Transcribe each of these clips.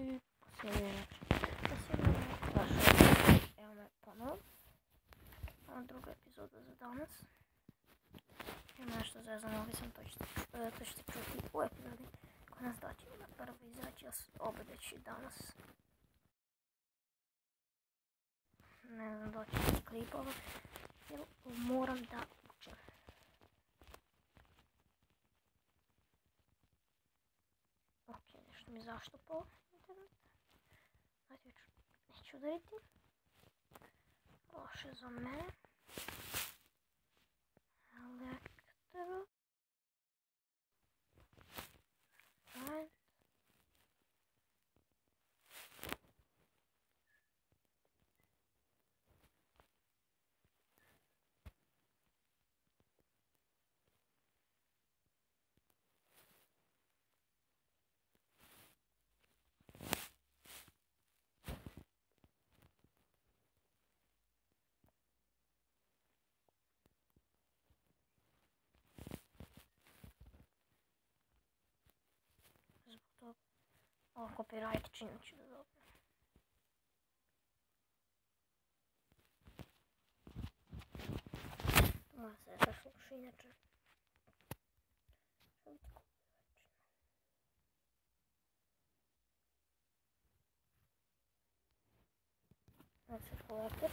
I posljednje vaše, evo me ponovo. Druga epizoda za danas. Ima nešto zezano, mislim to ćete čuti u epizodi koja nas doći na prvo izaći, ja oba već danas. Ne znam doći iz klipova, jer moram da učem. Ok, nešto mi zaštupalo internet. Znači neću udariti. Loše za mene. Elektro. Right. Zbog toga ovo copyright činit ću da dobim. Moja sestra sluša inače. Što biti copyright? Znači kolektor.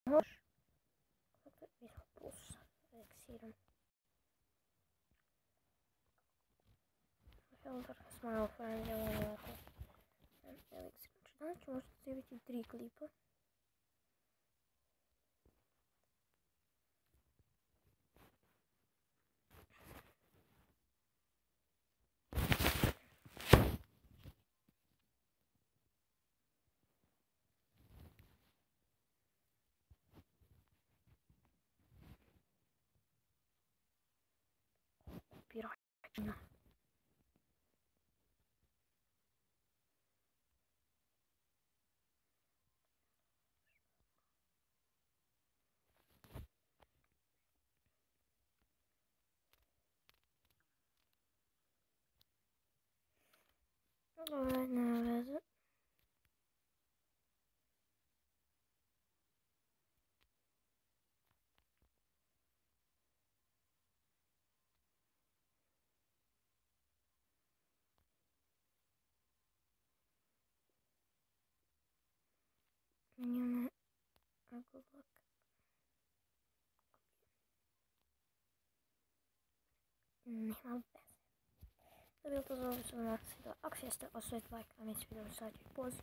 Može. Kolektor visok plus. Eliksirom. Filter, smile friend, je ovako. Eliksir. Znači danas ću možda staviti 3 klipa. Piratina. Alright, nema veze. Njome, good luck. Nema veze. Da bilo to za ovu informaciju. Ako jeste, ostavite like, a mi se vidimo sad i poz.